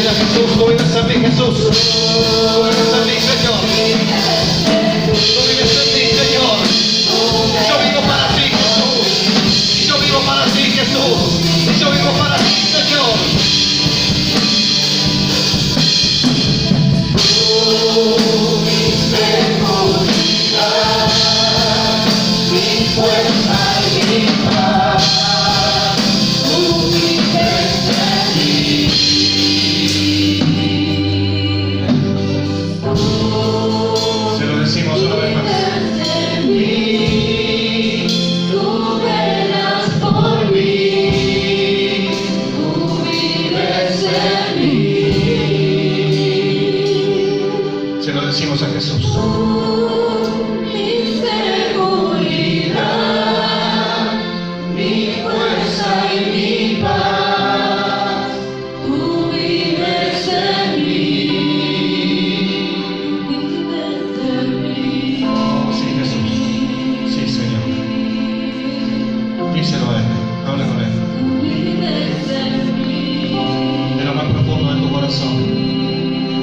Dile a Jesús, tú vives en mí, Jesús. Tú vives en mí, Señor. Tú vives en mí, Señor. Yo vivo para ti, Jesús. Yo vivo para ti, Jesús. Yo vivo para ti, Señor. Mi fuerza y mi paz, tú vives en mí. Se lo decimos una vez más. Tú velas por mí, tú vives en mí. Se lo decimos a Jesús.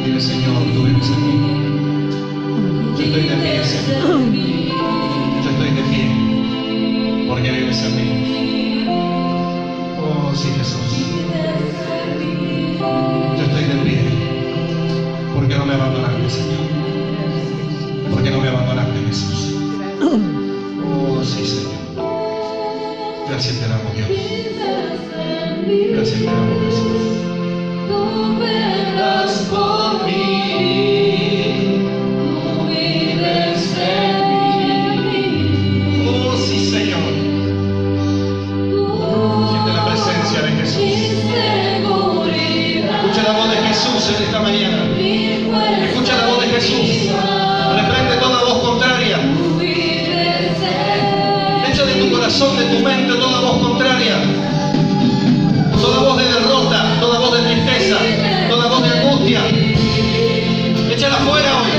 Dile, Señor, tú vives en mí. Yo estoy de pie, Señor. Yo estoy de pie porque vives en mí. Oh, sí, Jesús. Yo estoy de pie porque no me abandonaste, Señor. Porque no me abandonaste, Jesús. Oh, sí, Señor. Gracias te damos, Dios. Gracias te damos, Jesús. Tú velas por mí, tú vives en mí. Oh, sí, Señor. Siente la presencia de Jesús. Escucha la voz de Jesús en esta mañana. Escucha la voz de Jesús. Reprende toda voz contraria. Echa de tu corazón, de tu mente, toda voz contraria. Toda voz de derrota, toda voz de tristeza, toda voz de angustia. Échala fuera hoy.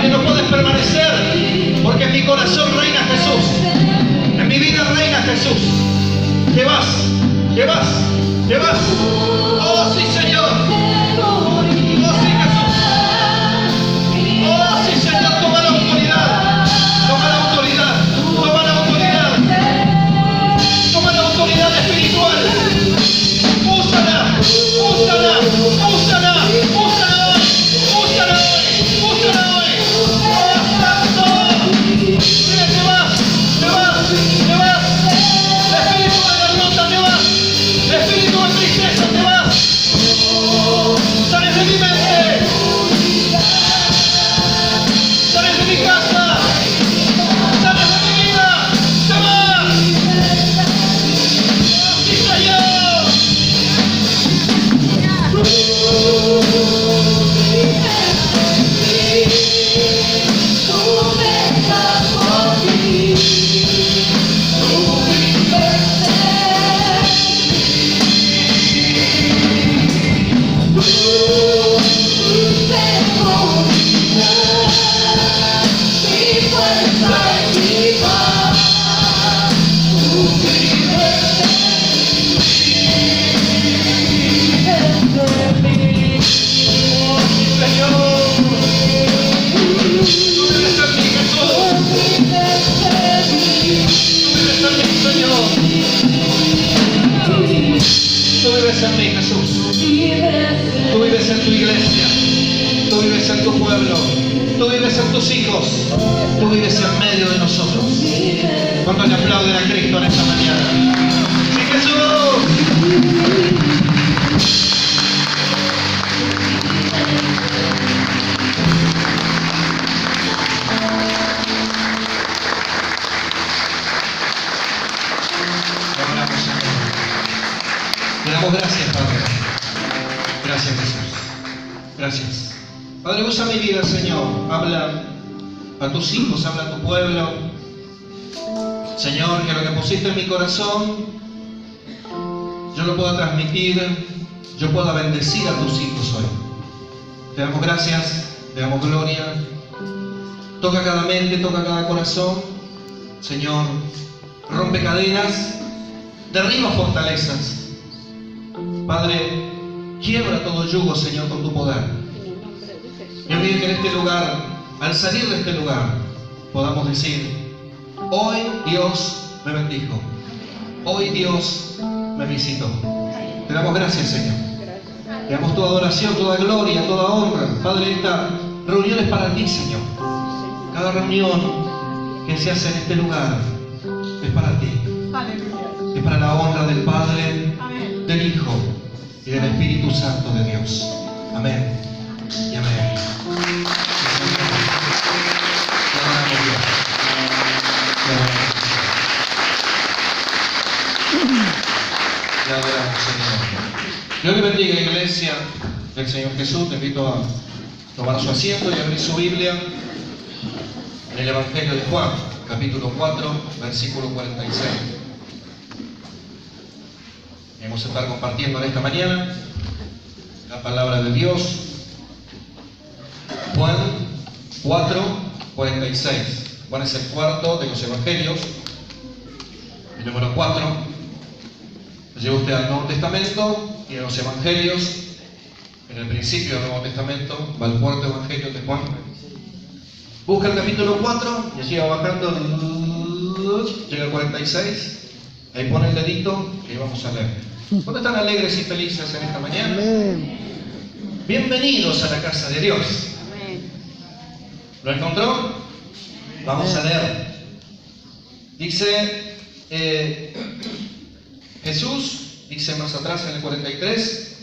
Que no puedes permanecer, porque en mi corazón reina Jesús. En mi vida reina Jesús. Te vas, te vas, te vas. Oh, sí, Señor. Oh, sí, Jesús. Oh, sí, Señor. Toma la autoridad. Toma la autoridad. Toma la autoridad. Toma la autoridad espiritual. Úsala, úsala, úsala, úsala hoy, úsala hoy, úsala hoy. ¡Oh, Santo! Mira, te vas, te vas, te vas. Espíritu de derrota, te vas. Espíritu de tristeza, te vas. Sales de mi mente. Sales de mi casa. Sales de mi vida. Te vas. ¡Oh, sí, Señor! Tú vives en mí, Jesús. Tú vives en tu iglesia. Tú vives en tu pueblo. Tú vives en tus hijos. Tú vives en medio de nosotros. ¿Cuántos le aplauden a Cristo en esta mañana? ¡Sí, Jesús! Te damos gracias, Padre. Gracias, Jesús. Gracias. Padre, usa mi vida, Señor. Habla a tus hijos, habla a tu pueblo. Señor, que lo que pusiste en mi corazón, yo lo pueda transmitir, yo pueda bendecir a tus hijos hoy. Te damos gracias, te damos gloria. Toca cada mente, toca cada corazón. Señor, rompe cadenas, derriba fortalezas. Padre, Quiebra todo yugo, Señor, con tu poder. Yo pido que en este lugar, al salir de este lugar, podamos decir: hoy Dios me bendijo. Hoy Dios me visitó. Te damos gracias, Señor. Te damos toda adoración, toda gloria, toda honra. Padre, esta reunión es para ti, Señor. Cada reunión que se hace en este lugar es para ti. Es para la honra del Padre, del Hijo y del Espíritu Santo de Dios. Amén y amén. Le adoramos, Señor. Dios le bendiga, iglesia del Señor Jesús. Te invito a tomar su asiento y abrir su Biblia en el Evangelio de Juan, capítulo 4, versículo 46. Vamos a estar compartiendo en esta mañana la palabra de Dios. Juan 4, 46. Juan es el cuarto de los evangelios, el número 4. Lleva usted al Nuevo Testamento y en los evangelios, en el principio del Nuevo Testamento, va al cuarto evangelio de Juan. Busca el capítulo 4 y allí va bajando, llega al 46. Ahí pone el dedito y vamos a leer. ¿Cuántos están alegres y felices en esta mañana? Amén. Bienvenidos a la casa de Dios. Amén. ¿Lo encontró? Vamos a leer. Dice Jesús, dice más atrás en el 43,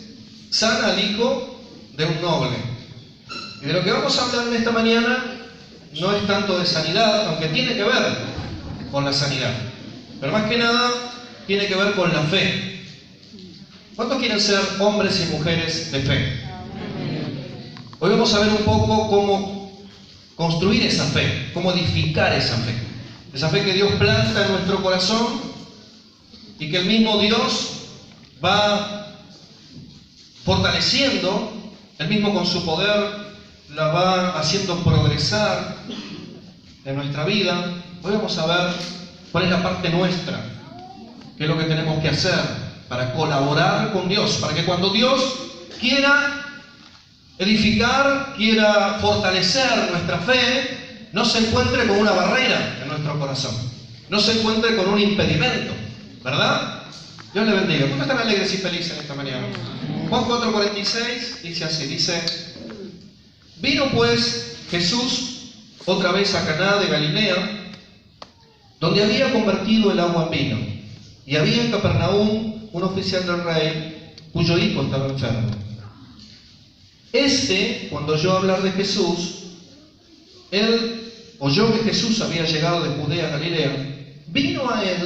sana al hijo de un noble. Y de lo que vamos a hablar en esta mañana no es tanto de sanidad, aunque tiene que ver con la sanidad, pero más que nada tiene que ver con la fe. ¿Cuántos quieren ser hombres y mujeres de fe? Hoy vamos a ver un poco cómo construir esa fe, cómo edificar esa fe que Dios planta en nuestro corazón y que el mismo Dios va fortaleciendo, Él mismo con su poder la va haciendo progresar en nuestra vida. Hoy vamos a ver cuál es la parte nuestra, qué es lo que tenemos que hacer para colaborar con Dios, para que cuando Dios quiera edificar, quiera fortalecer nuestra fe, no se encuentre con una barrera en nuestro corazón, no se encuentre con un impedimento, ¿verdad? Dios le bendiga. ¿Cómo están alegres y felices en esta mañana? Juan 4:46 dice así, dice: vino pues Jesús otra vez a Caná de Galilea, donde había convertido el agua en vino, y había en Capernaum un oficial del rey cuyo hijo estaba enfermo. Cuando oyó hablar de Jesús, él oyó que Jesús había llegado de Judea a Galilea, vino a él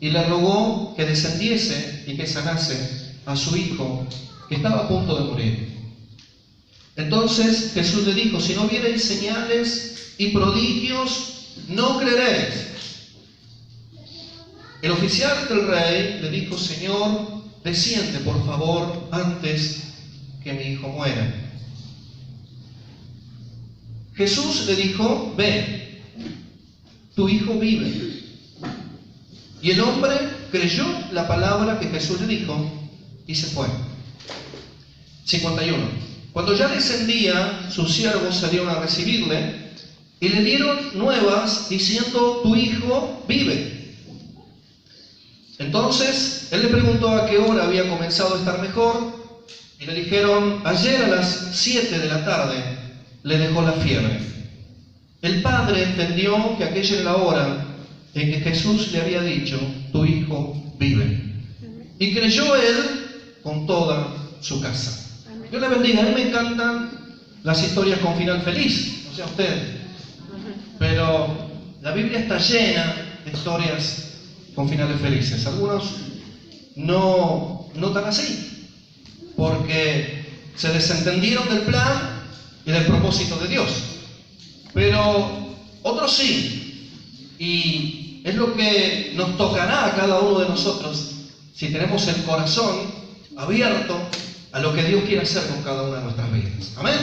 y le rogó que descendiese y que sanase a su hijo, que estaba a punto de morir. Entonces Jesús le dijo: si no viereis señales y prodigios, no creeréis. El oficial del rey le dijo: Señor, desciende por favor antes que mi hijo muera. Jesús le dijo: ve, tu hijo vive. Y el hombre creyó la palabra que Jesús le dijo y se fue. 51. Cuando ya descendía, sus siervos salieron a recibirle y le dieron nuevas diciendo: tu hijo vive. Entonces él le preguntó a qué hora había comenzado a estar mejor y le dijeron: ayer a las 7 de la tarde le dejó la fiebre. El padre entendió que aquella era la hora en que Jesús le había dicho: tu hijo vive. Y creyó él con toda su casa. Dios le bendiga. A mí me encantan las historias con final feliz, no sé a ustedes, pero la Biblia está llena de historias con finales felices. Algunos no tan así, porque se desentendieron del plan y del propósito de Dios, pero otros sí, y es lo que nos tocará a cada uno de nosotros si tenemos el corazón abierto a lo que Dios quiere hacer con cada una de nuestras vidas. Amén.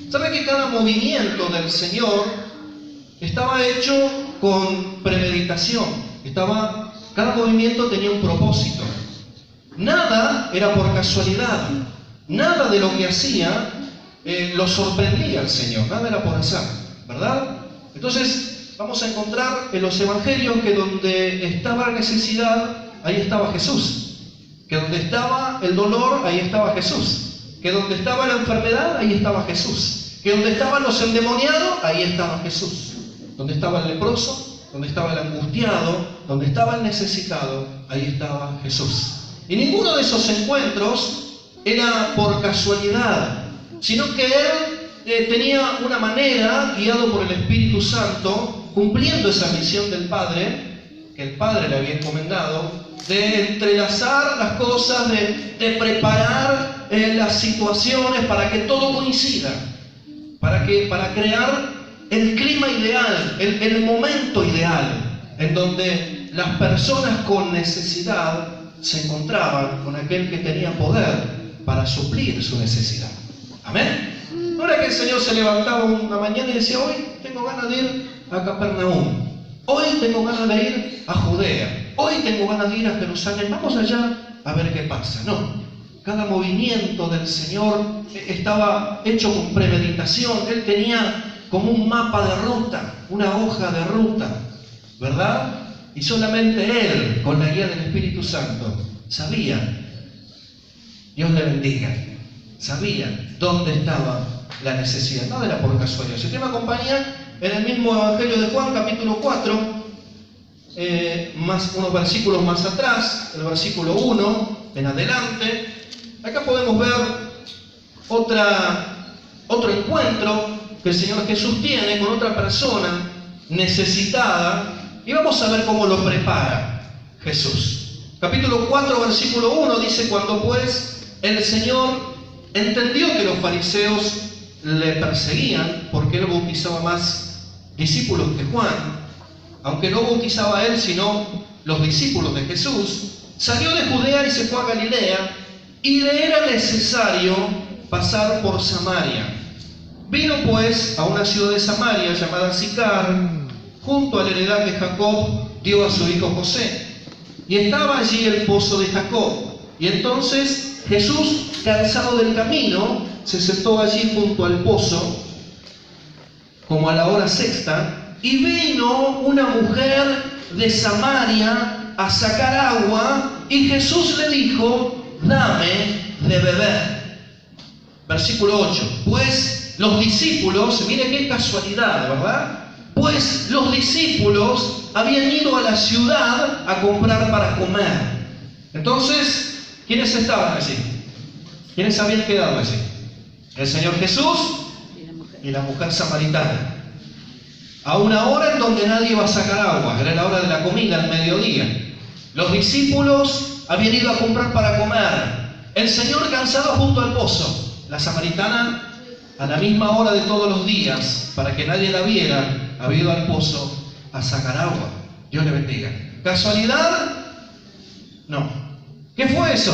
¿Sabe que cada movimiento del Señor estaba hecho con premeditación? Cada movimiento tenía un propósito. Nada era por casualidad. Nada de lo que hacía lo sorprendía al Señor. Nada era por azar, ¿verdad? Entonces vamos a encontrar en los evangelios que donde estaba la necesidad, ahí estaba Jesús. Que donde estaba el dolor, ahí estaba Jesús. Que donde estaba la enfermedad, ahí estaba Jesús. Que donde estaban los endemoniados, ahí estaba Jesús. Donde estaba el leproso, donde estaba el angustiado, donde estaba el necesitado, ahí estaba Jesús. Y ninguno de esos encuentros era por casualidad, sino que él tenía una manera, guiado por el Espíritu Santo, cumpliendo esa misión del Padre, que el Padre le había encomendado, de entrelazar las cosas, de preparar las situaciones para que todo coincida, para crear el clima ideal, el momento ideal, en donde las personas con necesidad se encontraban con aquel que tenía poder para suplir su necesidad. Amén. No era que el Señor se levantaba una mañana y decía: hoy tengo ganas de ir a Capernaum, hoy tengo ganas de ir a Judea, hoy tengo ganas de ir a Jerusalén, vamos allá a ver qué pasa. No, cada movimiento del Señor estaba hecho con premeditación. Él tenía como un mapa de ruta, una hoja de ruta, ¿verdad? Y solamente Él, con la guía del Espíritu Santo, sabía, Dios le bendiga, sabía dónde estaba la necesidad. Nada era por casualidad. Si usted me acompaña en el mismo Evangelio de Juan, capítulo 4, unos versículos más atrás, el versículo 1 en adelante, acá podemos ver otro encuentro que el Señor Jesús tiene con otra persona necesitada, y vamos a ver cómo lo prepara Jesús. Capítulo 4, versículo 1 dice: cuando pues el Señor entendió que los fariseos le perseguían, porque él bautizaba más discípulos que Juan, aunque no bautizaba él, sino los discípulos de Jesús, salió de Judea y se fue a Galilea, y le era necesario pasar por Samaria. Vino pues a una ciudad de Samaria llamada Sicar, junto a la heredad que Jacob dio a su hijo José. Y estaba allí el pozo de Jacob. Y entonces Jesús, cansado del camino, se sentó allí junto al pozo, como a la hora sexta, y vino una mujer de Samaria a sacar agua, y Jesús le dijo: dame de beber. Versículo 8. Pues los discípulos, mire qué casualidad, ¿verdad? Pues los discípulos habían ido a la ciudad a comprar para comer. Entonces, ¿quiénes estaban allí? ¿Quiénes habían quedado allí? El Señor Jesús y la mujer samaritana. A una hora en donde nadie iba a sacar agua, era la hora de la comida, al mediodía. Los discípulos habían ido a comprar para comer. El Señor cansado junto al pozo. La samaritana, a la misma hora de todos los días, para que nadie la viera, había ido al pozo a sacar agua. Dios le bendiga. ¿Casualidad? No. ¿Qué fue eso?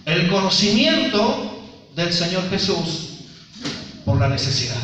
El conocimiento del Señor Jesús por la necesidad.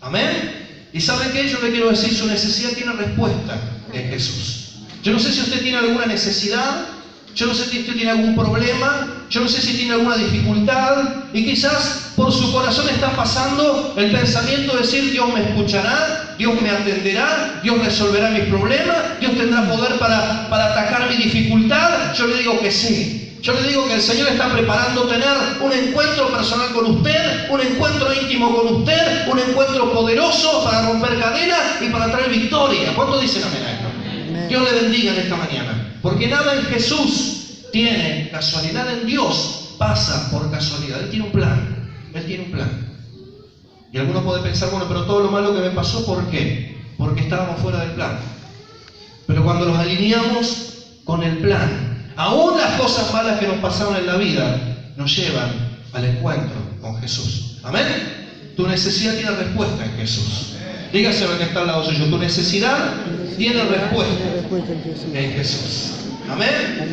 Amén. ¿Y sabe qué? Yo le quiero decir, su necesidad tiene respuesta en Jesús. Yo no sé si usted tiene alguna necesidad, yo no sé si usted tiene algún problema, yo no sé si tiene alguna dificultad, y quizás por su corazón está pasando el pensamiento de decir: Dios me escuchará, Dios me atenderá, Dios resolverá mis problemas, Dios tendrá poder para atacar mi dificultad. Yo le digo que sí. Yo le digo que el Señor está preparando tener un encuentro personal con usted, un encuentro íntimo con usted, un encuentro poderoso para romper cadenas y para traer victoria. ¿Cuántos dicen amén a esto? Amén. Dios le bendiga en esta mañana. Porque nada en Jesús tiene casualidad, en Dios pasa por casualidad. Él tiene un plan. Él tiene un plan. Y alguno puede pensar: bueno, pero todo lo malo que me pasó, ¿por qué? Porque estábamos fuera del plan. Pero cuando nos alineamos con el plan, aún las cosas malas que nos pasaron en la vida nos llevan al encuentro con Jesús. ¿Amén? Tu necesidad tiene respuesta en Jesús. Dígase a lo que está al lado suyo: tu necesidad tiene respuesta en Jesús. ¿Amén?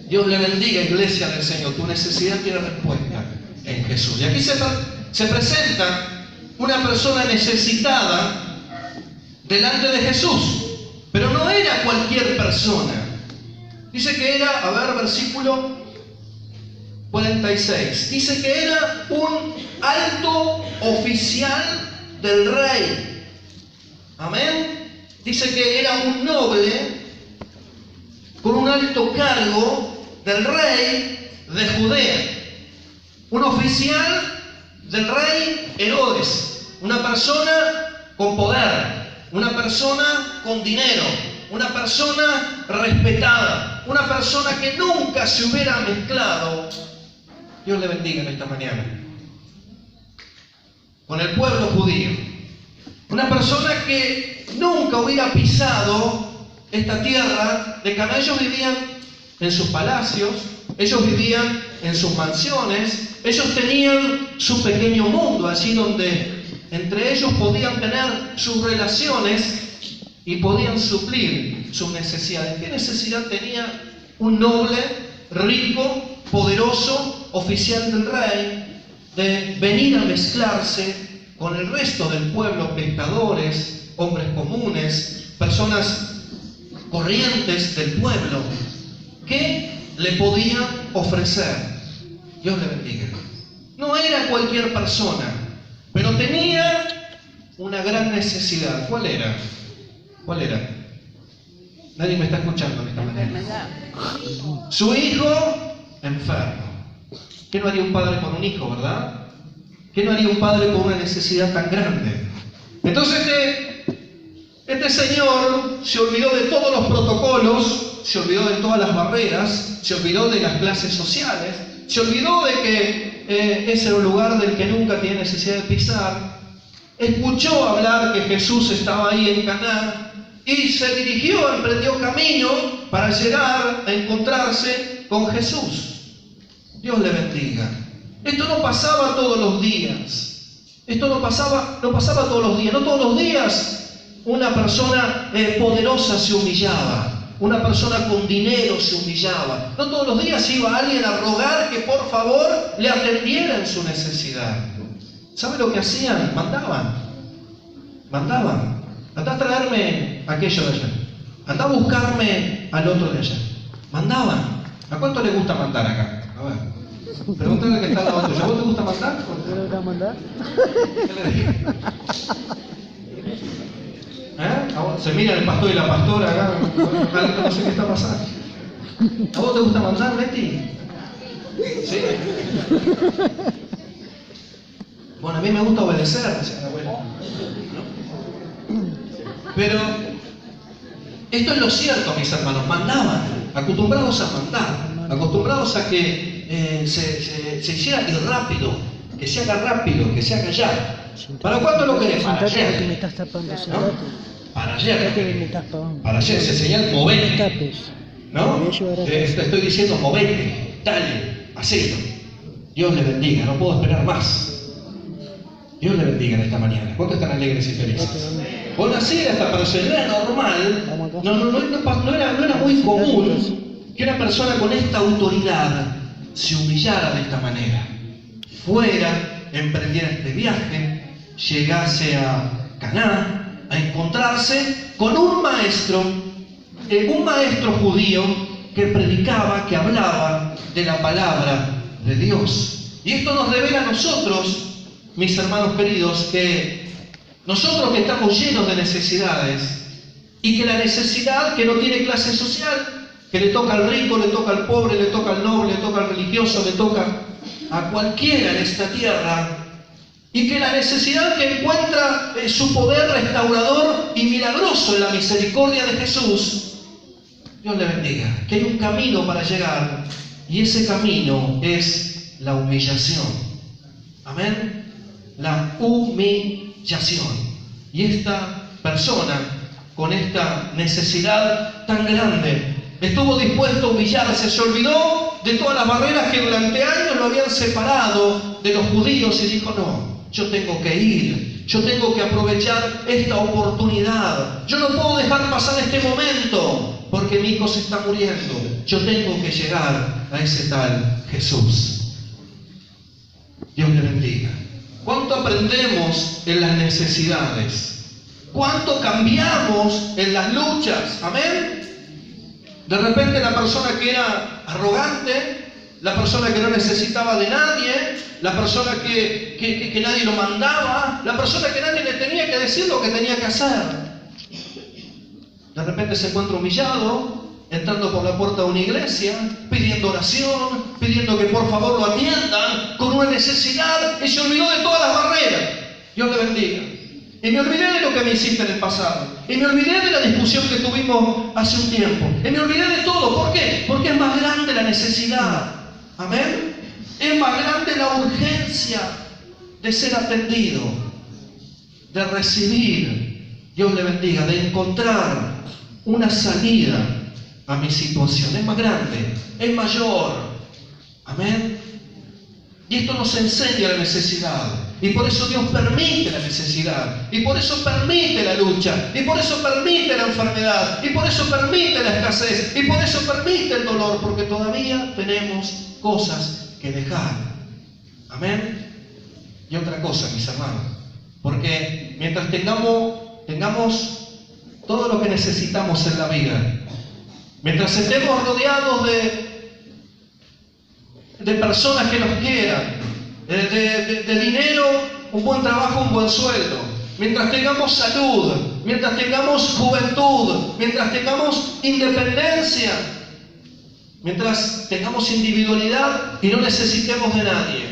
Dios le bendiga, iglesia del Señor. Tu necesidad tiene respuesta en Jesús. Y aquí se presenta una persona necesitada delante de Jesús. Pero no era cualquier persona. Dice que era, a ver, versículo 46. Dice que era un alto oficial del rey. Amén. Dice que era un noble con un alto cargo del rey de Judea. Un oficial del rey Herodes. Una persona con poder. Una persona con dinero. Una persona respetada. Una persona que nunca se hubiera mezclado. Dios le bendiga en esta mañana. Con el pueblo judío. Una persona que nunca hubiera pisado esta tierra de Canaán. Ellos vivían en sus palacios, ellos vivían en sus mansiones, ellos tenían su pequeño mundo, allí donde entre ellos podían tener sus relaciones y podían suplir sus necesidades. ¿Qué necesidad tenía un noble, rico, poderoso, oficial del rey, de venir a mezclarse con el resto del pueblo, pescadores, hombres comunes, personas corrientes del pueblo? ¿Qué le podían ofrecer? Dios le bendiga. No era cualquier persona, pero tenía una gran necesidad. ¿Cuál era? ¿Cuál era? Nadie me está escuchando en esta mañana. Su hijo enfermo. ¿Qué no haría un padre por un hijo, verdad? ¿Qué no haría un padre por una necesidad tan grande? Entonces este señor se olvidó de todos los protocolos, se olvidó de todas las barreras, se olvidó de las clases sociales, se olvidó de que ese era un lugar del que nunca tiene necesidad de pisar. Escuchó hablar que Jesús estaba ahí en Canaán y se dirigió, emprendió camino para llegar a encontrarse con Jesús. Dios le bendiga. Esto no pasaba todos los días. Esto no pasaba todos los días. No todos los días una persona poderosa se humillaba. Una persona con dinero se humillaba. No todos los días iba alguien a rogar que por favor le atendiera en su necesidad. ¿Sabe lo que hacían? Mandaban. Andá a traerme aquello de allá. Andá a buscarme al otro de allá. Mandaban. ¿A cuánto le gusta mandar acá? A ver. Pregúntale al que está al lado tuyo. ¿A vos te gusta mandar? ¿Te gusta mandar? ¿Qué le dije? Se mira el pastor y la pastora acá. No sé qué está pasando. ¿A vos te gusta mandar, Betty? ¿Sí? Bueno, a mí me gusta obedecer, decía la abuela. Pero esto es lo cierto, mis hermanos. Mandaban, acostumbrados a mandar, acostumbrados a que se hiciera y rápido, que se haga rápido, que se haga ya. ¿Para cuánto lo querés? Para ayer. Que me estás tapando, para ayer. me estás tapando. Para ayer se señala movete. ¿No? Estoy diciendo movete, dale, hacelo. Dios le bendiga, no puedo esperar más. Dios le bendiga en esta mañana. ¿Cuántos están alegres y felices? Bueno, así era esta persona, era normal, no era muy común que una persona con esta autoridad se humillara de esta manera. Fuera, emprendiera este viaje, llegase a Canaán, a encontrarse con un maestro judío que predicaba, que hablaba de la palabra de Dios. Y esto nos revela a nosotros, mis hermanos queridos, que nosotros que estamos llenos de necesidades y que la necesidad que no tiene clase social, que le toca al rico, le toca al pobre, le toca al noble, le toca al religioso, le toca a cualquiera en esta tierra, y que la necesidad que encuentra su poder restaurador y milagroso en la misericordia de Jesús, Dios le bendiga, que hay un camino para llegar, y ese camino es la humillación. Amén. La humillación. Y esta persona, con esta necesidad tan grande, estuvo dispuesto a humillarse, se olvidó de todas las barreras que durante años lo habían separado de los judíos y dijo: no, yo tengo que ir, yo tengo que aprovechar esta oportunidad, yo no puedo dejar pasar este momento porque mi hijo se está muriendo, yo tengo que llegar a ese tal Jesús. Dios le bendiga. ¿Cuánto aprendemos en las necesidades? ¿Cuánto cambiamos en las luchas? Amén. De repente la persona que era arrogante, la persona que no necesitaba de nadie, la persona que nadie lo mandaba, la persona que nadie le tenía que decir lo que tenía que hacer. De repente se encuentra humillado, entrando por la puerta de una iglesia, pidiendo oración, pidiendo que por favor lo atiendan, con una necesidad, y se olvidó de todas las barreras. Dios le bendiga. Y me olvidé de lo que me hiciste en el pasado. Y me olvidé de la discusión que tuvimos hace un tiempo. Y me olvidé de todo. ¿Por qué? Porque es más grande la necesidad. Amén. Es más grande la urgencia de ser atendido, de recibir, Dios le bendiga, de encontrar una salida a mi situación. Es más grande, es mayor. Amén. Y esto nos enseña la necesidad. Y por eso Dios permite la necesidad. Y por eso permite la lucha. Y por eso permite la enfermedad. Y por eso permite la escasez. Y por eso permite el dolor. Porque todavía tenemos cosas que dejar. Amén. Y otra cosa, mis hermanos. Porque mientras tengamos todo lo que necesitamos en la vida, mientras estemos rodeados de personas que nos quieran, de dinero, un buen trabajo, un buen sueldo, mientras tengamos salud, mientras tengamos juventud, mientras tengamos independencia, mientras tengamos individualidad y no necesitemos de nadie,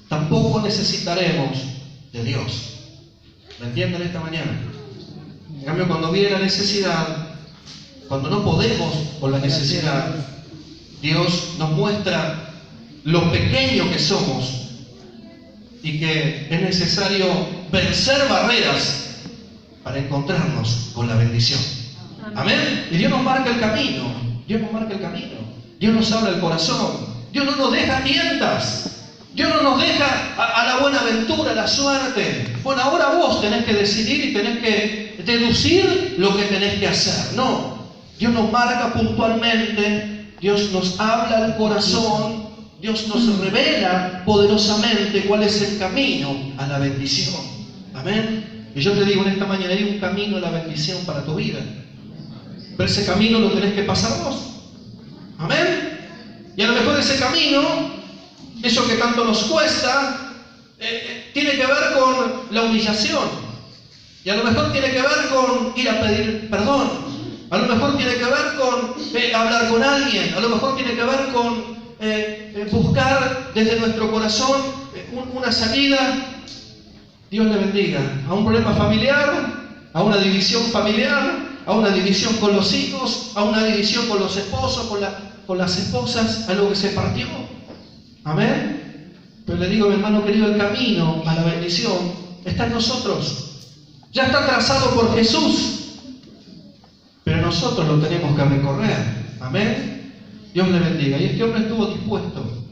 tampoco necesitaremos de Dios. ¿Me entienden esta mañana? En cambio, cuando viene la necesidad, cuando no podemos con la necesidad, Dios nos muestra lo pequeño que somos y que es necesario vencer barreras para encontrarnos con la bendición. Amén. Y Dios nos marca el camino. Dios nos marca el camino. Dios nos habla el corazón. Dios no nos deja tientas. Dios no nos deja a la buena aventura, a la suerte. Bueno, ahora vos tenés que decidir y tenés que deducir lo que tenés que hacer. No. Dios nos marca puntualmente. Dios nos habla al corazón. Dios nos revela poderosamente cuál es el camino a la bendición. Amén. Y yo te digo en esta mañana, hay un camino a la bendición para tu vida. Pero ese camino lo tenés que pasar vos. Amén. Y a lo mejor ese camino, eso que tanto nos cuesta, tiene que ver con la humillación. Y a lo mejor tiene que ver con ir a pedir perdón. A lo mejor tiene que ver con hablar con alguien. A lo mejor tiene que ver con buscar desde nuestro corazón una salida. Dios le bendiga. A un problema familiar, a una división familiar, a una división con los hijos, a una división con los esposos, con las esposas, algo que se partió. Amén. Pero le digo, mi hermano querido, el camino a la bendición está en nosotros. Ya está trazado por Jesús. Pero nosotros lo tenemos que recorrer. Amén. Dios le bendiga. Y este hombre estuvo dispuesto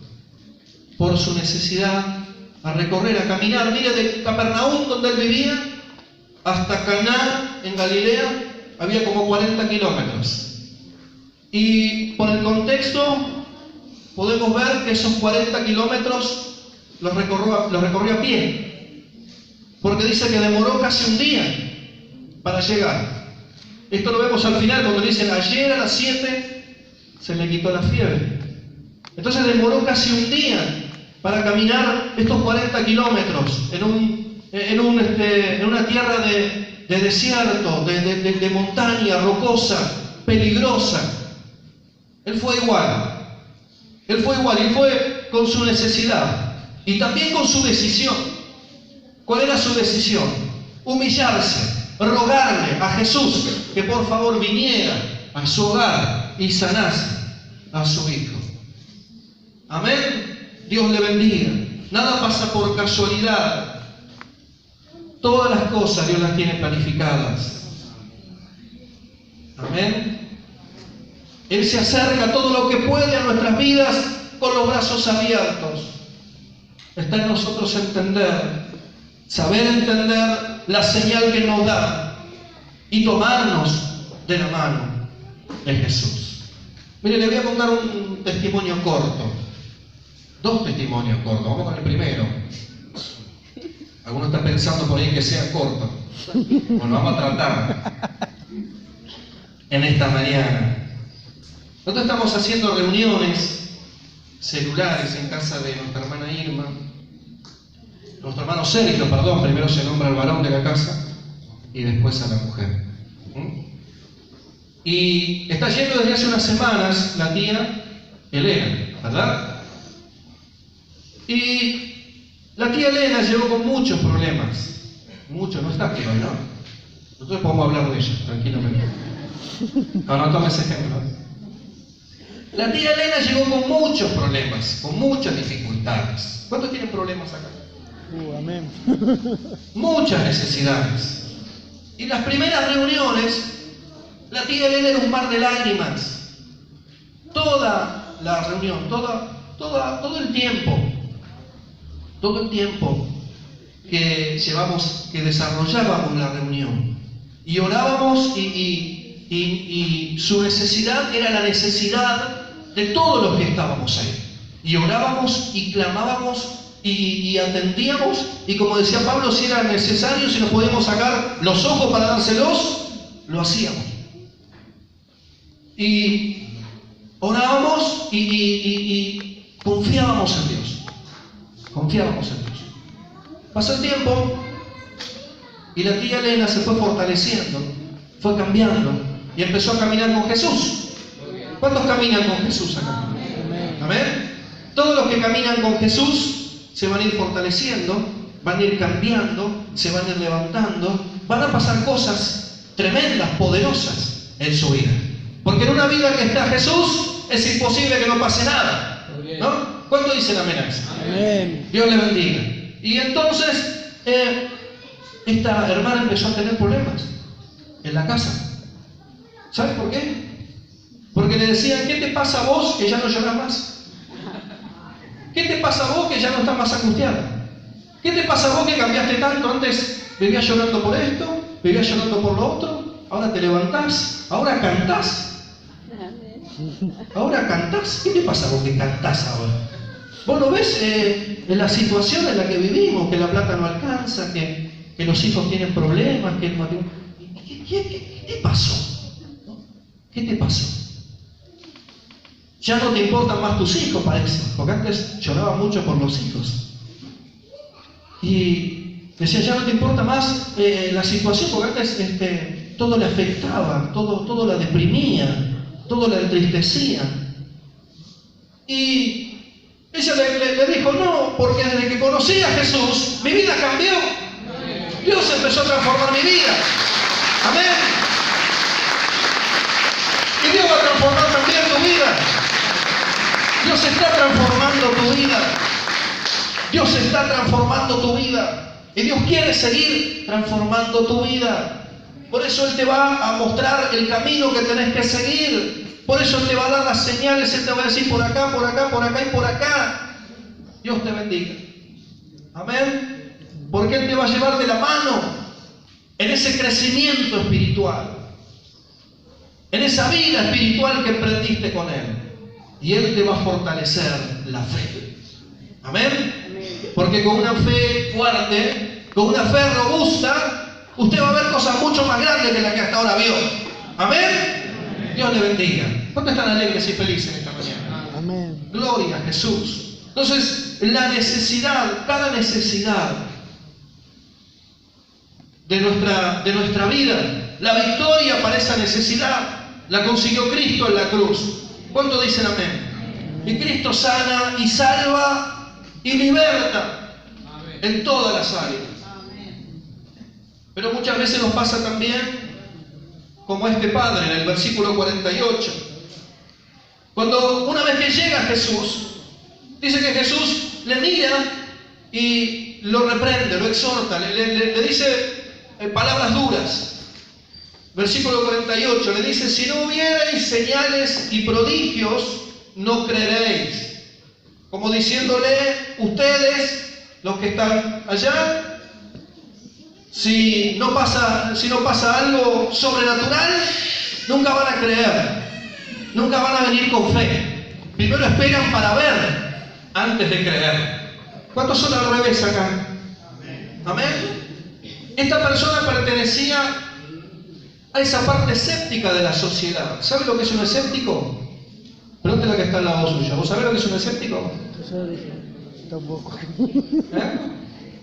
por su necesidad a recorrer, a caminar. Mire, de Capernaum, donde él vivía, hasta Caná, en Galilea, había como 40 kilómetros. Y por el contexto podemos ver que esos 40 kilómetros los recorrió a pie. Porque dice que demoró casi un día para llegar. Esto lo vemos al final cuando dicen ayer a las 7 se le quitó la fiebre. Entonces demoró casi un día para caminar estos 40 kilómetros en una tierra de desierto, de montaña rocosa, peligrosa. Él fue igual. Él fue igual y fue con su necesidad y también con su decisión. ¿Cuál era su decisión? Humillarse, rogarle a Jesús que por favor viniera a su hogar y sanase a su hijo. Amén. Dios le bendiga. Nada pasa por casualidad. Todas las cosas Dios las tiene planificadas. Amén. Él se acerca todo lo que puede a nuestras vidas con los brazos abiertos. Está en nosotros saber entender la señal que nos da y tomarnos de la mano de Jesús. Mire, le voy a contar un testimonio corto. 2 testimonios cortos. Vamos con el primero. Algunos están pensando por ahí que sea corto. Bueno, vamos a tratar en esta mañana. Nosotros estamos haciendo reuniones celulares en casa de nuestra hermana Irma. Nuestro hermano Sergio, perdón, primero se nombra al varón de la casa y después a la mujer. Y está yendo desde hace unas semanas la tía Elena, ¿verdad? Y la tía Elena llegó con muchos problemas. Muchos, no está aquí hoy, ¿no? Nosotros podemos hablar de ella, tranquilamente. No tome ese ejemplo. La tía Elena llegó con muchos problemas, con muchas dificultades. ¿Cuántos tienen problemas acá? Amén. Muchas necesidades. Y las primeras reuniones, la tía Elena era un mar de lágrimas. Toda la reunión, todo el tiempo que desarrollábamos la reunión y orábamos y su necesidad era la necesidad de todos los que estábamos ahí. Y orábamos y clamábamos y atendíamos, y como decía Pablo, si era necesario, si nos podíamos sacar los ojos para dárselos, lo hacíamos. Y orábamos y confiábamos en Dios. Confiábamos en Dios. Pasó el tiempo y la tía Elena se fue fortaleciendo, fue cambiando y empezó a caminar con Jesús. ¿Cuántos caminan con Jesús acá? ¿Amén? Todos los que caminan con Jesús se van a ir fortaleciendo, van a ir cambiando, se van a ir levantando, van a pasar cosas tremendas, poderosas en su vida. Porque en una vida que está Jesús es imposible que no pase nada, ¿no? ¿Cuánto dicen amén a eso? Amén. Dios le bendiga. Y entonces esta hermana empezó a tener problemas en la casa. ¿Sabes por qué? Porque le decían, ¿qué te pasa a vos que ya no lloras más? ¿Qué te pasa a vos que ya no estás más angustiada? ¿Qué te pasa a vos que cambiaste tanto? Antes vivías llorando por esto, vivías llorando por lo otro, ahora te levantás, ahora cantás. Ahora cantás. ¿Qué te pasa a vos que cantás ahora? ¿Vos lo ves en la situación en la que vivimos? Que la plata no alcanza, que los hijos tienen problemas, que el matrimonio... ¿Qué te pasó? ¿Qué te pasó? Ya no te importan más tus hijos, parece, porque antes lloraba mucho por los hijos. Y decía, ya no te importa más la situación, porque antes todo le afectaba, todo la deprimía, todo la entristecía. Y ella le dijo, no, porque desde que conocí a Jesús, mi vida cambió. Dios empezó a transformar mi vida. Amén. Y Dios va a transformar también tu vida. Dios está transformando tu vida. Dios está transformando tu vida. Y Dios quiere seguir transformando tu vida. Por eso Él te va a mostrar el camino que tenés que seguir. Por eso Él te va a dar las señales. Él te va a decir por acá, por acá, por acá y por acá. Dios te bendiga. Amén. Porque Él te va a llevar de la mano en ese crecimiento espiritual, en esa vida espiritual que emprendiste con Él. Y Él te va a fortalecer la fe. Amén. Porque con una fe fuerte, con una fe robusta, usted va a ver cosas mucho más grandes que las que hasta ahora vio. Amén. Dios le bendiga. ¿Cuántos están alegres y felices esta mañana? Amén. Gloria a Jesús. Entonces, la necesidad, cada necesidad de nuestra vida, la victoria para esa necesidad, la consiguió Cristo en la cruz. ¿Cuántos dicen amén? Y Cristo sana y salva y liberta en todas las áreas. Pero muchas veces nos pasa también como este padre en el versículo 48. Cuando una vez que llega Jesús, dice que Jesús le mira y lo reprende, lo exhorta, le dice palabras duras. Versículo 48, le dice, si no hubierais señales y prodigios, no creeréis. Como diciéndole, ustedes, los que están allá, si no pasa algo sobrenatural, nunca van a creer, nunca van a venir con fe. Primero esperan para ver, antes de creer. ¿Cuántos son al revés acá? Amén. Esta persona pertenecía a esa parte escéptica de la sociedad. ¿Sabe lo que es un escéptico? Pregúntale a la que está al lado suyo. ¿Vos sabés lo que es un escéptico? Yo dije, tampoco.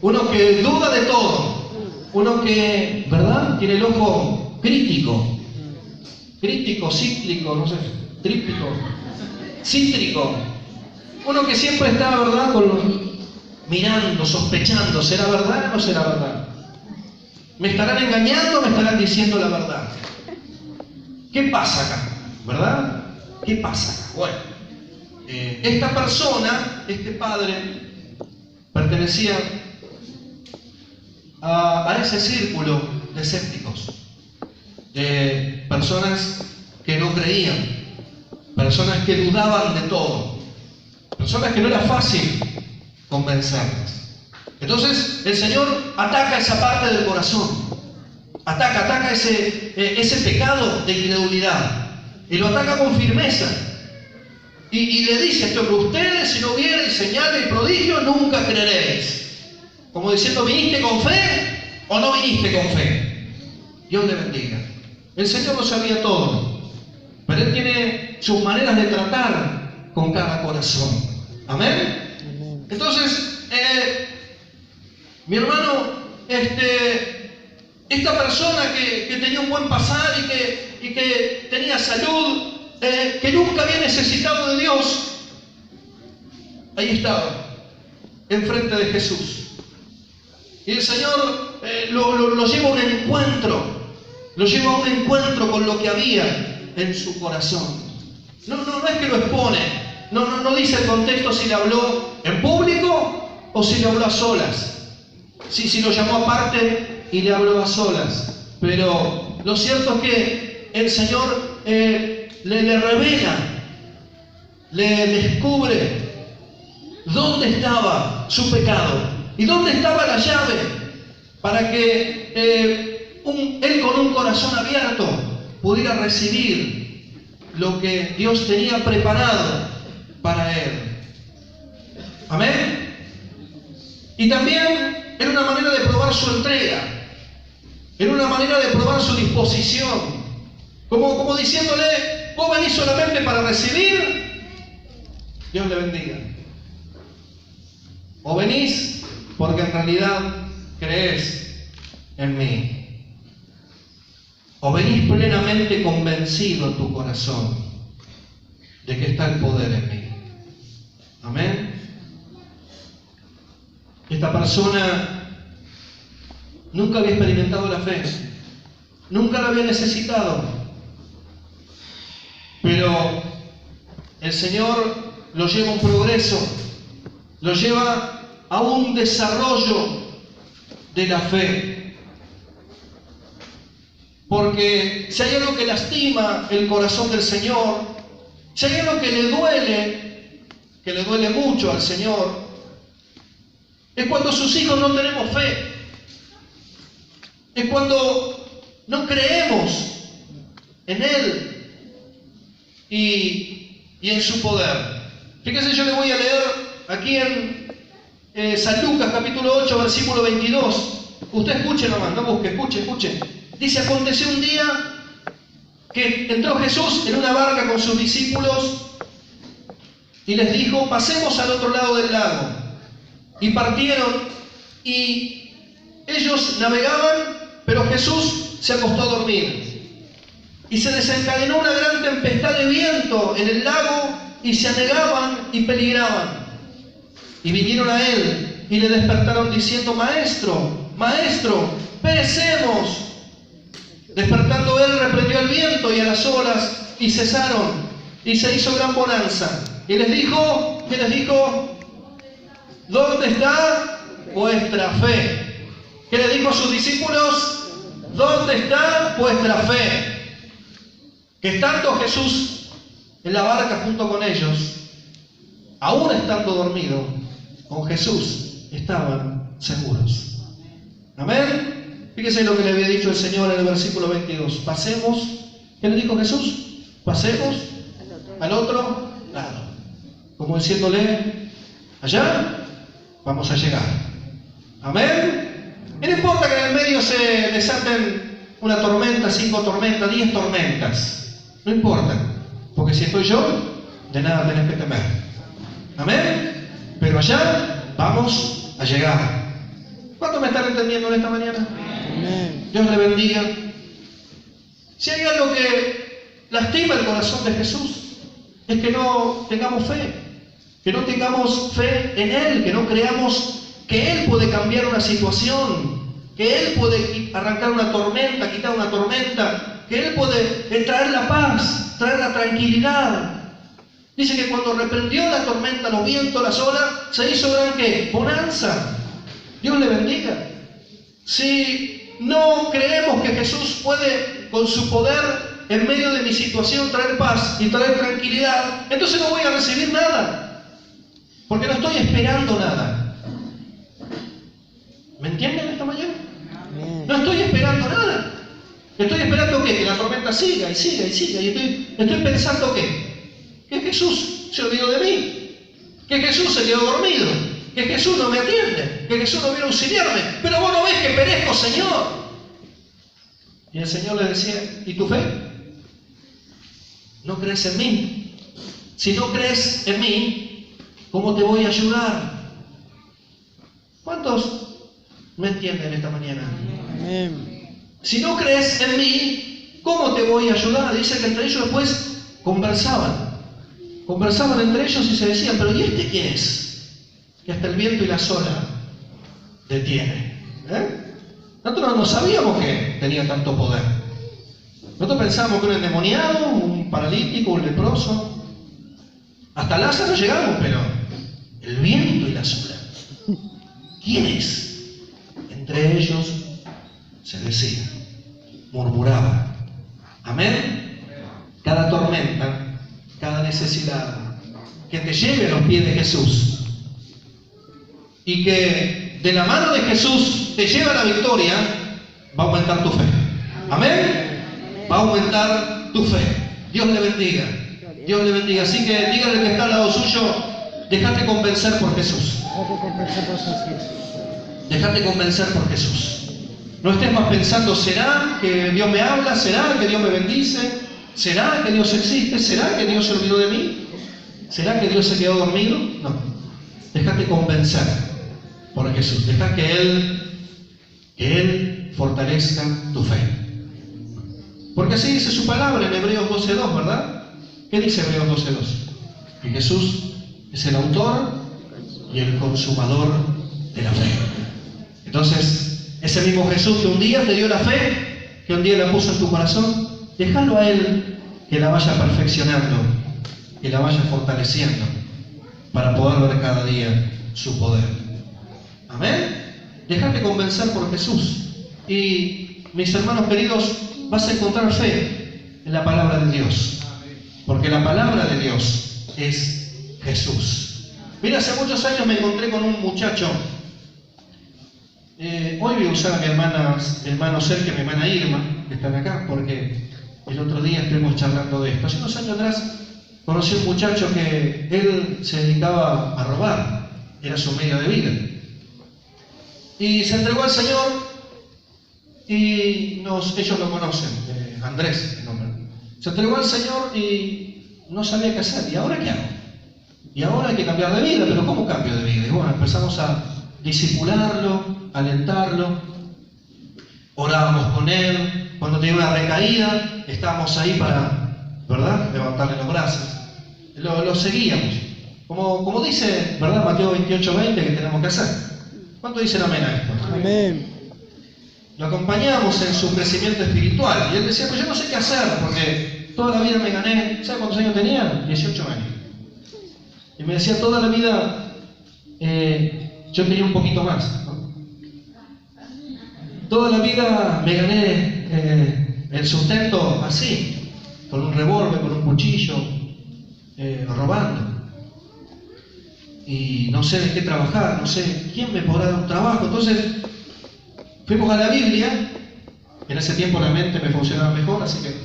Uno que duda de todo. Uno que, ¿verdad? Tiene el ojo crítico. Crítico, cíclico, no sé, tríplico, cítrico. Uno que siempre está, ¿verdad? Mirando, sospechando. ¿Será verdad o no será verdad? ¿Me estarán engañando o me estarán diciendo la verdad? ¿Qué pasa acá? ¿Verdad? ¿Qué pasa acá? Bueno, esta persona, este padre, pertenecía a ese círculo de escépticos, de personas que no creían, personas que dudaban de todo, personas que no era fácil convencerlas. Entonces el Señor ataca esa parte del corazón, ataca ese pecado de incredulidad, y lo ataca con firmeza. Y le dice esto: que ustedes, si no viereis señales y prodigios, nunca creeréis. Como diciendo, ¿viniste con fe o no viniste con fe? Dios le bendiga. El Señor lo sabía todo, pero Él tiene sus maneras de tratar con cada corazón. Amén. Entonces, mi hermano, esta persona que tenía un buen pasar y que tenía salud, que nunca había necesitado de Dios, ahí estaba, enfrente de Jesús. Y el Señor lo lleva a un encuentro, con lo que había en su corazón. No es que lo expone, no dice el contexto si le habló en público o si le habló a solas. Si lo llamó aparte y le habló a solas. Pero lo cierto es que el Señor le revela, le descubre dónde estaba su pecado y dónde estaba la llave para que él con un corazón abierto pudiera recibir lo que Dios tenía preparado para él. Amén. Y también era una manera de probar su entrega, era una manera de probar su disposición, como diciéndole: ¿vos venís solamente para recibir? Dios le bendiga. ¿O venís porque en realidad crees en mí? ¿O venís plenamente convencido en tu corazón de que está el poder en mí? Amén. Esta persona nunca había experimentado la fe, nunca la había necesitado, pero el Señor lo lleva a un progreso, lo lleva a un desarrollo de la fe. Porque si hay algo que lastima el corazón del Señor, si hay algo que le duele mucho al Señor, es cuando sus hijos no tenemos fe. Es cuando no creemos en Él y en su poder. Fíjense, yo le voy a leer aquí en San Lucas capítulo 8 versículo 22. Usted escuche nomás, no busque, escuche. Dice: aconteció un día que entró Jesús en una barca con sus discípulos y les dijo: pasemos al otro lado del lago. Y partieron, y ellos navegaban, pero Jesús se acostó a dormir. Y se desencadenó una gran tempestad de viento en el lago, y se anegaban y peligraban. Y vinieron a él, y le despertaron diciendo: Maestro, Maestro, perecemos. Despertando él, reprendió al viento y a las olas, y cesaron, y se hizo gran bonanza. Y les dijo, ¿qué les dijo? ¿Dónde está vuestra fe? ¿Qué le dijo a sus discípulos? ¿Dónde está vuestra fe? Que estando Jesús en la barca junto con ellos, aún estando dormido, con Jesús estaban seguros. Amén. Fíjese lo que le había dicho el Señor en el versículo 22. Pasemos. ¿Qué le dijo Jesús? Pasemos al otro lado. Como diciéndole: allá vamos a llegar. Amén. Y no importa que en el medio se desaten una tormenta, 5 tormentas, 10 tormentas. No importa. Porque si estoy yo, de nada tenés que temer. Amén. Pero allá vamos a llegar. ¿Cuántos me están entendiendo en esta mañana? Amén. Dios le bendiga. Si hay algo que lastima el corazón de Jesús, es que no tengamos fe, que no tengamos fe en Él, que no creamos que Él puede cambiar una situación, que Él puede arrancar una tormenta, quitar una tormenta, que Él puede traer la paz, traer la tranquilidad. Dice que cuando reprendió la tormenta, los vientos, las olas, se hizo gran ¿qué? Bonanza. Dios le bendiga. Si no creemos que Jesús puede, con su poder, en medio de mi situación, traer paz y traer tranquilidad, entonces no voy a recibir nada. Porque no estoy esperando nada. ¿Me entienden esta mañana? No estoy esperando nada. Estoy esperando ¿qué? Que la tormenta siga y siga y siga. Y estoy pensando que Jesús se olvidó de mí. Que Jesús se quedó dormido. Que Jesús no me atiende. Que Jesús no viene a auxiliarme. Pero vos no ves que perezco, Señor. Y el Señor le decía, ¿y tu fe? ¿No crees en mí? Si no crees en mí, ¿cómo te voy a ayudar? ¿Cuántos me entienden esta mañana? Amén. Si no crees en mí, ¿cómo te voy a ayudar? Dice que entre ellos después conversaban. Conversaban entre ellos y se decían, pero ¿y este quién es? Que hasta el viento y la ola detiene. Nosotros no sabíamos que tenía tanto poder. Nosotros pensábamos que era un endemoniado, un paralítico, un leproso. Hasta Lázaro llegamos, pero el viento y la ola. ¿Quién es? Entre ellos se decía, murmuraba. Amén. Cada tormenta, cada necesidad, que te lleve a los pies de Jesús y que de la mano de Jesús te lleve a la victoria, va a aumentar tu fe. Amén. Va a aumentar tu fe. Dios le bendiga. Dios le bendiga. Así que dígale que está al lado suyo, déjate convencer por Jesús. Déjate convencer por Jesús. No estés más pensando, ¿será que Dios me habla? ¿Será que Dios me bendice? ¿Será que Dios existe? ¿Será que Dios se olvidó de mí? ¿Será que Dios se quedó dormido? No. Déjate convencer por Jesús. Deja que Él fortalezca tu fe. Porque así dice su palabra en Hebreos 12:2, ¿verdad? ¿Qué dice Hebreos 12:2? Que Jesús es el autor y el consumador de la fe. Entonces, ese mismo Jesús que un día te dio la fe, que un día la puso en tu corazón, déjalo a Él que la vaya perfeccionando, que la vaya fortaleciendo, para poder ver cada día su poder. Amén. Déjate convencer por Jesús. Y, mis hermanos queridos, vas a encontrar fe en la palabra de Dios. Porque la palabra de Dios es Jesús. Mira, hace muchos años me encontré con un muchacho. Hoy voy a usar a mi hermano Sergio y mi hermana Irma, que están acá, porque el otro día estuvimos charlando de esto. Hace unos años atrás conocí a un muchacho que él se dedicaba a robar, era su medio de vida. Y se entregó al Señor y ellos lo conocen, Andrés, el nombre. Se entregó al Señor y no sabía qué hacer. ¿Y ahora qué hago? Y ahora hay que cambiar de vida, pero ¿cómo cambio de vida? Y bueno, empezamos a discipularlo, alentarlo, orábamos con él. Cuando tenía una recaída, estábamos ahí para, ¿verdad?, levantarle los brazos. Lo seguíamos. Como dice, ¿verdad?, Mateo 28:20, que tenemos que hacer. ¿Cuánto dicen amén a esto? Amén. Lo acompañamos en su crecimiento espiritual. Y él decía, pues yo no sé qué hacer, porque toda la vida me gané, ¿sabe cuántos años tenía? 18 años. Y me decía, toda la vida yo quería un poquito más, ¿no? Toda la vida me gané el sustento así, con un revólver, con un cuchillo, robando. Y no sé de qué trabajar, no sé quién me podrá dar un trabajo. Entonces fuimos a la Biblia. En ese tiempo la mente me funcionaba mejor, así que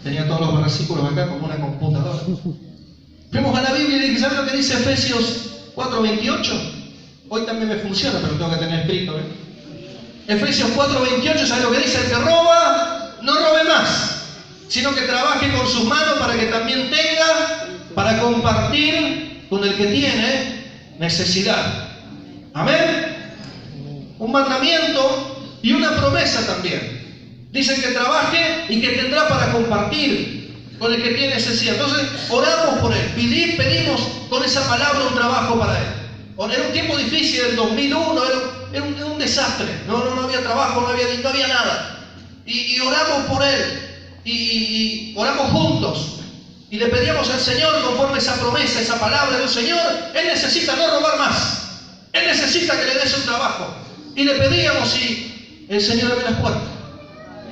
tenía todos los versículos acá como una computadora. Fuimos a la Biblia y dije, ¿sabes lo que dice Efesios 4:28? Hoy también me funciona, pero tengo que tener escrito, ¿eh? Efesios 4:28, ¿sabes lo que dice? El que roba, no robe más, sino que trabaje con sus manos para que también tenga para compartir con el que tiene necesidad. Amén. Un mandamiento y una promesa también. Dice que trabaje y que tendrá para compartir con el que tiene necesidad. Entonces oramos por él, pedimos con esa palabra un trabajo para él. Era un tiempo difícil, el 2001, era un desastre. No había trabajo, no había nada. Y oramos por él. Y oramos juntos. Y le pedíamos al Señor, conforme esa promesa, esa palabra del Señor, él necesita no robar más. Él necesita que le des un trabajo. Y le pedíamos y el Señor abrió las puertas.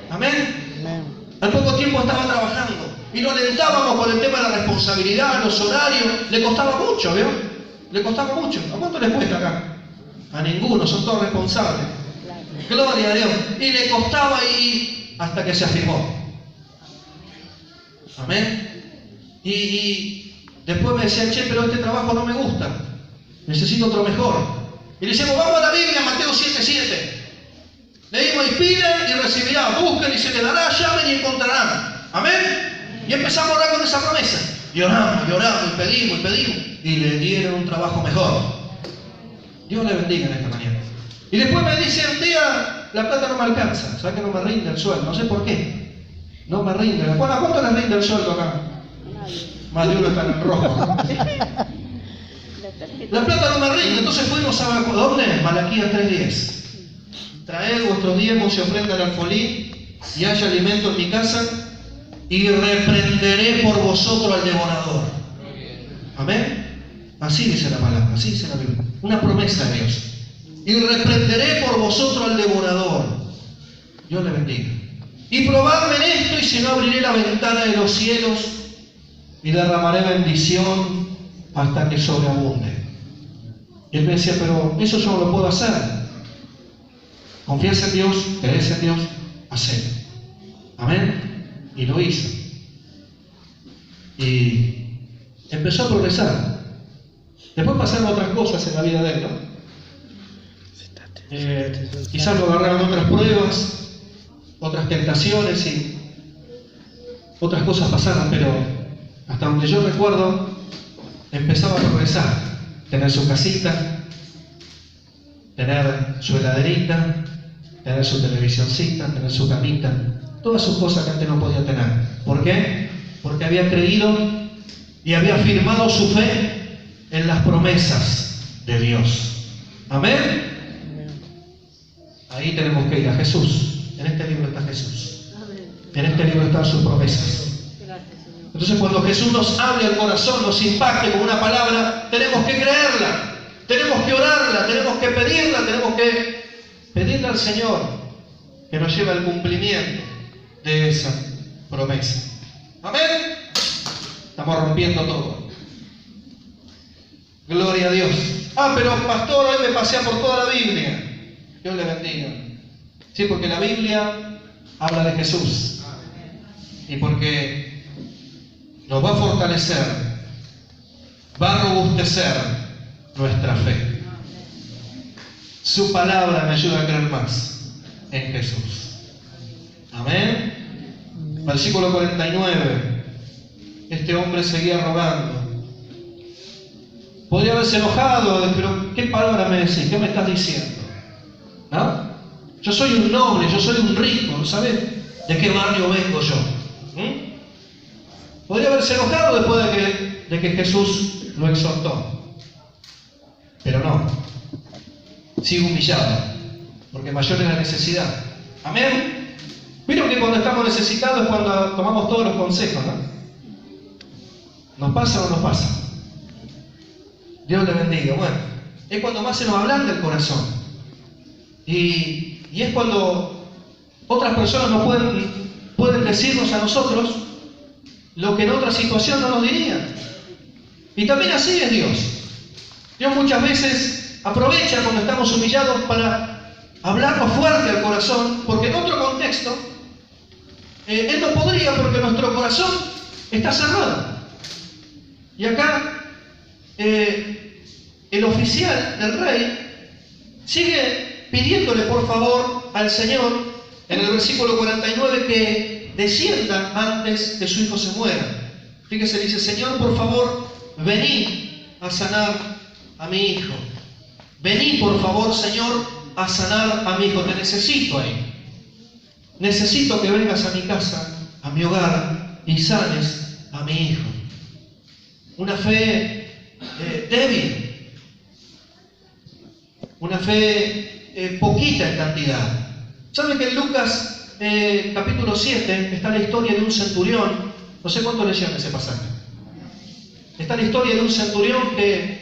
Amén. Amén. Al poco tiempo estaba trabajando. Y lo alentábamos con el tema de la responsabilidad, los horarios. Le costaba mucho, ¿vio? Le costaba mucho. ¿A cuánto les cuesta acá? A ninguno, son todos responsables. Gloria a Dios. Y le costaba y hasta que se afirmó. Amén. Y después me decían, che, pero este trabajo no me gusta. Necesito otro mejor. Y le decíamos, vamos a la Biblia, Mateo 7:7. Leímos y piden y recibirán, busquen y se les dará, llamen y encontrarán. Amén. Y empezamos a orar con esa promesa. Y oramos, y pedimos, y le dieron un trabajo mejor. Dios le bendiga en esta mañana. Y después me dice un día, la plata no me alcanza. ¿Sabes que no me rinde el sueldo? No sé por qué. No me rinde. ¿A cuánto le rinde el sueldo acá? Más de uno está en el rojo. La plata no me rinde. Entonces fuimos a ¿dónde? Malaquías 3:10. Traed vuestros diezmos y ofrendas al alfolí, y haya alimento en mi casa, y reprenderé por vosotros al devorador. Amén. Así dice la palabra, así dice la Biblia. Una promesa de Dios. Y reprenderé por vosotros al devorador. Dios le bendiga. Y probadme en esto, y si no, abriré la ventana de los cielos y derramaré bendición hasta que sobreabunde. Y él me decía, pero eso yo no lo puedo hacer. Confías en Dios, crees en Dios, hacelo. Amén. Y lo hizo. Y empezó a progresar. Después pasaron otras cosas en la vida de él, ¿no? Quizás lo agarraron otras pruebas, otras tentaciones y otras cosas pasaron, pero hasta donde yo recuerdo, empezaba a progresar. Tener su casita, tener su heladerita, tener su televisioncita, tener su camita, todas sus cosas que antes no podía tener. ¿Por qué? Porque había creído y había firmado su fe en las promesas de Dios. Amén. Ahí tenemos que ir a Jesús. En este libro está Jesús. En este libro están sus promesas. Entonces cuando Jesús nos hable al corazón, nos impacte con una palabra, tenemos que creerla, tenemos que orarla, tenemos que pedirla, tenemos que pedirle al Señor que nos lleve al cumplimiento de esa promesa. Amén. Estamos rompiendo todo. Gloria a Dios. Pero pastor, hoy me pasea por toda la Biblia. Dios le bendiga. Sí, porque la Biblia habla de Jesús. Y porque nos va a fortalecer, va a robustecer nuestra fe. Su palabra me ayuda a creer más en Jesús. Amén. Versículo 49. Este hombre seguía rogando. Podría haberse enojado, pero ¿qué palabra me decís? ¿Qué me estás diciendo? ¿No? Yo soy un noble, yo soy un rico, ¿sabes de qué barrio vengo yo? Podría haberse enojado después de que Jesús lo exhortó. Pero no. Sigue humillado, porque mayor es la necesidad. Amén. Vieron que cuando estamos necesitados es cuando tomamos todos los consejos, ¿no? ¿Nos pasa o no nos pasa? Dios le bendiga. Bueno, es cuando más se nos ablanda el corazón. Y es cuando otras personas nos pueden decirnos a nosotros lo que en otra situación no nos dirían. Y también así es Dios. Dios muchas veces aprovecha cuando estamos humillados para hablarnos fuerte al corazón, porque en otro contexto Él no podría, porque nuestro corazón está cerrado. Y acá el oficial del rey sigue pidiéndole por favor al Señor en el versículo 49 que descienda antes que su hijo se muera. Fíjese, dice, Señor, por favor, vení a sanar a mi hijo. Vení, por favor, Señor, a sanar a mi hijo. Te necesito ahí. Necesito que vengas a mi casa, a mi hogar, y sanes a mi hijo. Una fe débil. Una fe poquita en cantidad. ¿Saben que en Lucas capítulo 7 está la historia de un centurión? No sé cuánto leyeron ese pasaje. Está la historia de un centurión que